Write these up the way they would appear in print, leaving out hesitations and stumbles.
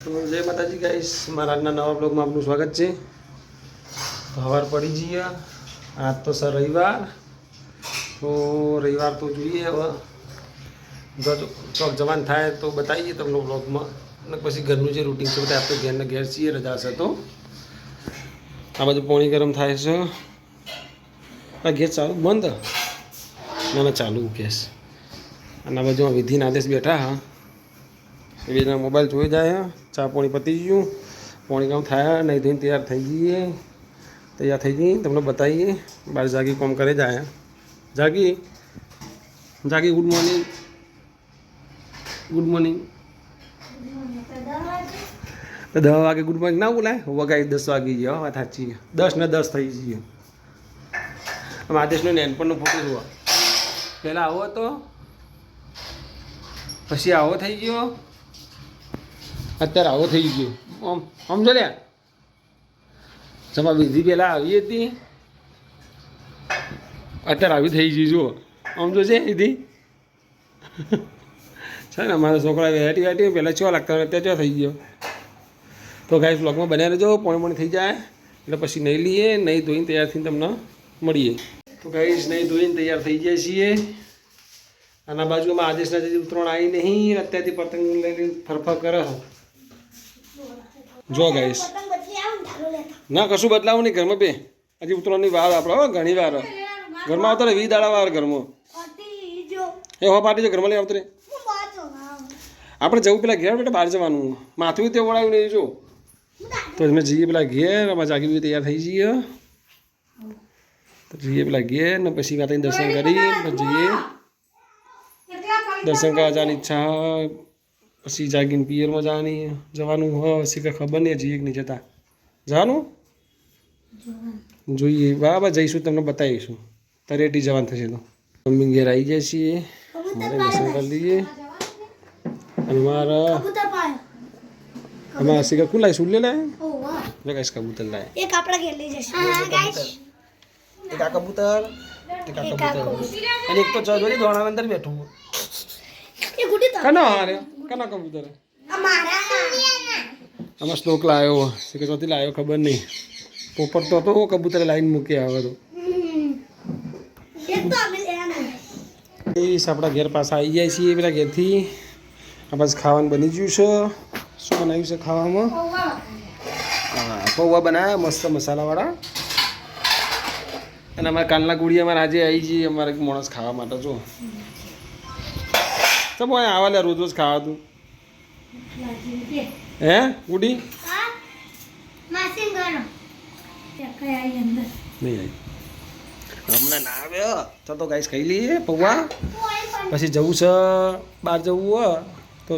તો જય માતાજી ગાઈસ, મારા આજના નવા બ્લોગમાં આપનું સ્વાગત છે. તો સવાર પડી જઈએ. આજ તો સર રવિવાર, તો રવિવાર તો જોઈએ હવે ચોક જવાન થાય તો બતાવીએ તમને બ્લોગમાં. અને પછી ઘરનું જે રૂટીન છે આપણે ઘેરના ઘેર છીએ, રજા છે તો આ બધું પાણી ગરમ થાય છે. આ ગેસ ચાલુ બંધ ના ચાલુ ગેસ. અને આ બાજુ વિધિના આદેશ બેઠા હા, એવી રીતના મોબાઈલ જોઈ જાય. ચા પાણી પતી ગયું, પાણી કામ થાય નહીં ધોઈને તૈયાર થઈ જઈએ. તૈયાર થઈ જઈએ તમને બતાવીએ. બહાર જાગી કોમ કરે જાય. જાગી જાગી ગુડ મોર્નિંગ. Good morning. તો 10 વાગે ગુડ મોર્નિંગ ના બોલાય, વગાઈ 10 વાગી ગયા. વાત સાચી, 10 ને 10 થઈ જઈએ. આમ આદેશનો નેનપણનો ફોટો જોવા પહેલાં આવો હતો, પછી આવો થઈ ગયો, અત્યારે આવો થઈ ગયો. આમ સમજો લ્યા, જમા વિધિ પહેલાં આવી હતી, અત્યારે આવી થઈ ગઈ. જુઓ સમજો છે વિધિ છે ને. અમારા છોકરા વેરાયટી વેરાયટી પહેલાં ચો લાગતા હોય, અત્યારે ચો થઈ ગયો. તો ગાઈસ બ્લોગમાં બનાવી રહેજો. પોણી થઈ જાય એટલે પછી નહીં લઈએ, નહીં ધોઈને તૈયાર થઈને તમને મળીએ. તો ગાઈસ નહીં ધોઈને તૈયાર થઈ જાય છીએ. આના બાજુમાં આદેશના જે ઉતરાણ આવી નહીં, અત્યારથી પતંગ લઈને ફરફર કરે. જો ગાઈસ ના કશું બદલાવું નહીં ઘરમાં. બે હજી ઉતરાણની વાર આપણે ઘણી વાર ઘરમાં આવતો રહે. 20 દાડા વાર ઘરમાં એ હો પાર્ટી છે ઘરમાં લઈ આવતો રે. આપણે જવું પેલા ઘેર બેટા, બહાર જવાનું માથું તે ઓળાવ્યું નહીં. જો તો અમે જઈએ પેલા ઘેર. અમારે જાગી બી તૈયાર થઈ જઈએ તો જઈએ પેલા ઘેર ને પછી માતાજી દર્શન કરી પછી જઈએ. દર્શન કરવા જવાની ઈચ્છા, પછી જાગીને પિયરમાં જવાનું હોય. પછી કંઈ ખબર નહીં જઈએ કે નહીં જતા. જવાનું જોઈએ બરાબર, જઈશું તમને બતાવીશું. તરેટી જવાનું થશે તો મમ્મી ઘેર આવી જાય છીએ. મારે દર્શન કરી લઈએ. અને અમારા સિકા કું લાવી સુલે લાવે જો ગાઈસ, કબૂતર લાવે. એક આપણા ઘેર લઈ જશે ગાઈસ. એક આ કબૂતર, એક આ કબૂતર, અને એક તો ચૌધરી દોણા અંદર બેઠું. એ ગુડી તો કનો હારે કનો કબૂતર આમાં સ્ટોક લાવ્યો કે ચોથી લાવ્યો ખબર નહીં. પોપટ તો હતો, કબૂતરે લાઈન મૂકી આવે તો. એક તો અમે લેવાના આપણા ઘેર પાછા આવી જાય છીએ પેલા ઘેરથી. આ પાછું ખાવાનું બની ગયું છે. શું બનાવ્યું છે ખાવામાં? હા, પૌવા બનાવ્યા મસ્ત મસાલાવાળા. અને અમારા કાલના ગુડી અમારે આજે આવી જઈએ અમારે માણસ ખાવા માટે. જો ચમ આવા લે રોજ રોજ ખાવા તું હે ગુડી? માસીન ગણો કઈ આવી અંદર નહીં આવી હમણાં ના આવ્યો. તો ગાઈસ ખાઈ લઈએ પૌવા. પછી જવું છે બહાર જવું હોય તો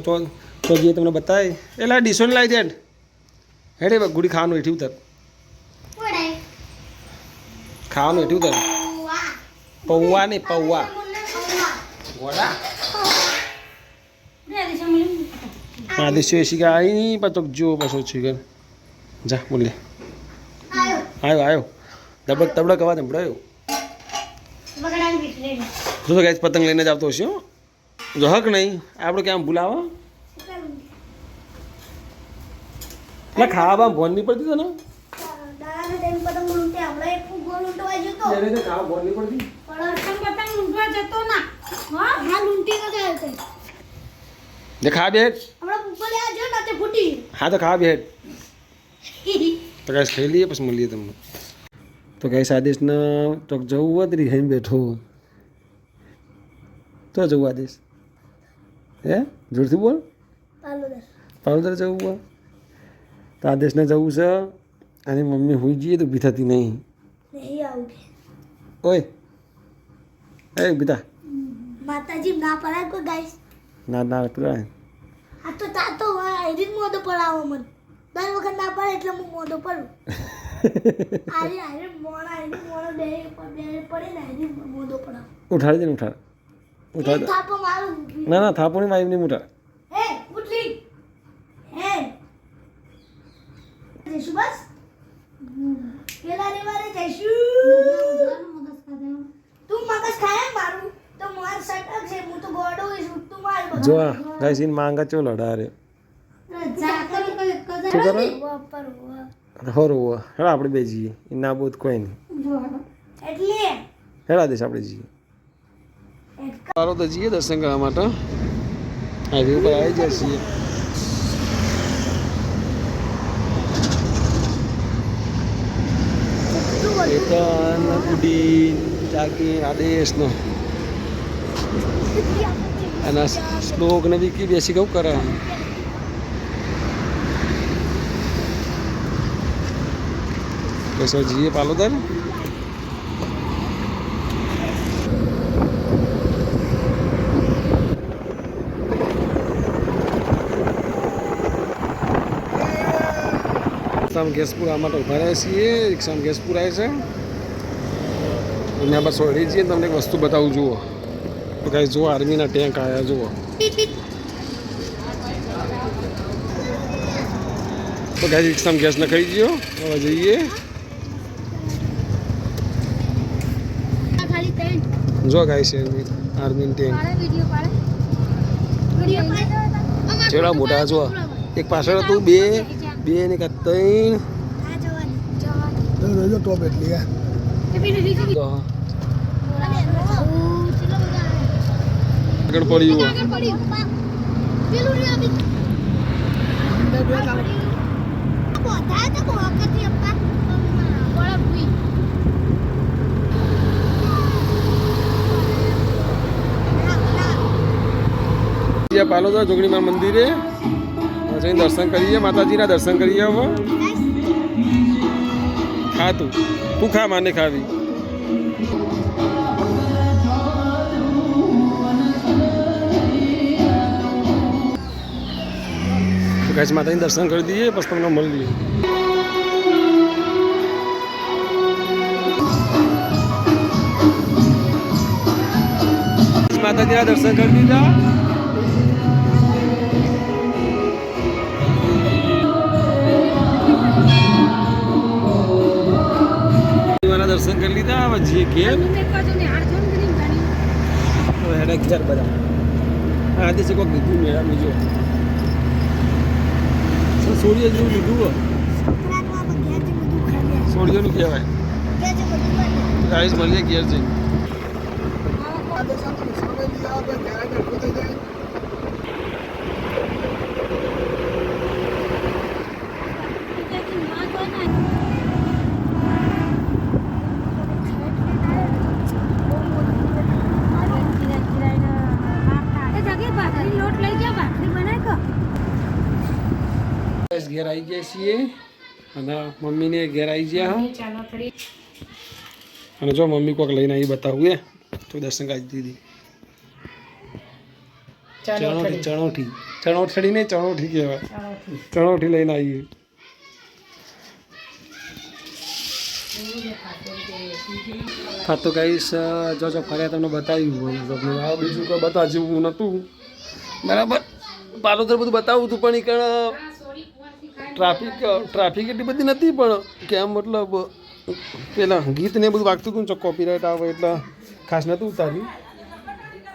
તો જઈએ તમને બતાવી. એટલે ડીશો ને લાવી દે હેડે ગુડી. ખાવાનું એઠી ઉતર, ખાવાનું એઠી ઉતર. પૌવા નહીં પૌવા ગોડા. આદેશ શીખા આવી પછી જો પાછો શીખર જા બોલે આવ્યો આવ્યો ધબડક તબડક અવાજ સંભળાયો. જો તો ગાઈસ પતંગ લઈને જ આવતો હશે. જો હક નહીં આપણે ક્યાં ભૂલાવો એટલે ખાવા ભોન નહીં પડતી તો ને ખાવા ભોન નહીં પડતી. ખા બેટ. હા તો ખા બેટ. તો ગાઈસ ખાઈ લઈએ પછી મળીએ તમને. તો ગાઈસ આદેશને ચોક જવું હોય તો ખાઈને બેઠો. તો જવું આદેશ હે જોરથી બોલ. પાવદર જવું હોય તો આદેશને જવું છે. અને મમ્મી હોઈ જઈએ તો ઊભી થતી નહીં. ઓય એ બીતા માતાજી ના પડાય કોઈ ગાઈસ. ના ના પેલા આ તો તાતો આઈરીન મોદો પડાવો મને. દર વખત ના પડે એટલે હું મોદો પડું. આઈરીન મોડા બે પડે ને આઈરીન મોદો પડાવો. ઉઠાડી દે ને ઉઠાડ ઉઠાડ. થાપો મારું. ના ના થાપો નહીં વાઈફ નહીં ઉઠાડ. હે ઉઠલી હે જઈશું બસ. પેલા રેવારે જઈશું. તું મગજ ખાય મારું તો માર સટક છે. હું તો ગોડો છું તું માર. જો ગાઈસ ઇન માંગા ચો લડા રે. જા કરી શું કરો ઉપર હોરો હેડા આપણે બે જઈએ એ ના બોધ કોઈ નહીં એટલે હેડા દેશ આપણે જઈએ સારો તો જઈએ દર્શન કરવા માટે હાઈવે ઉપર આવી જાય છીએ કેતન ઉડીન ચાકી આદેશનો અને શ્લોક ને વિકી બેસી કહું કરે कैसे जिए पालोदर ગેસપુર આમાં ઉભા રહ્યા છીએ રિક્ષામાં ગેસપુર આવે છે અને બસ ઓળી જઈએ તમને એક વસ્તુ બતાવું જુઓ તો કાંઈ જુઓ આર્મીના ટેન્ક આવ્યા જુઓ તો કાંઈ રિક્ષામાં ગેસ નખાઈ ગયો હવે જઈએ જો ગાય છે આર્મી ટેન્ક ચેડા મોટા જો એક પાછળ હતું બે ને કાં ત્રણ ટોપ એટલી આગળ પડ્યું પાલોદરા જોગણીમાં મંદિરે જઈને દર્શન કરીએ માતાજીના દર્શન કરીએ હવે ખા તું ખા માને ખાવી ગાઈસ માતાજીના દર્શન કરી દઈએ પછી તમને મળીએ માતાજીના દર્શન કરી દીધા દર્શન કરી લીધા હવે જે ઘેર ઘેર બધા આજે છે કોઈ લીધું મેળાનું જો સોડિયો જેવું લીધું સોડિયોનું કહેવાય ગાઈસ મળીએ ઘેર જઈ ઘેર આવી ગયા છીએ અને મમ્મીને ઘેર આવી ગયા અને જો મમ્મી કોઈક લઈને આવી બતાવું એ તો દર્શન કરી દીધી ચણોઠી નહીં ચણોઠી કહેવાય ચણોઠી લઈને આવીએ હા તો ગાઈસ જો ફર્યા તમને બતાવ્યું તમને આ બીજું કોઈ બતા જેવું નહોતું બરાબર પાલોદર બધું બતાવું હતું પણ એ ટ્રાફિક એટલી બધી નથી પણ કેમ મતલબ પેલા ગીત ને બધું વાગતું હતું કોપીરાઇટ આવે એટલે ખાસ નહોતું ઉતાર્યું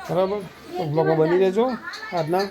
બરાબર તો બ્લોગમાં બની રહેજો આજના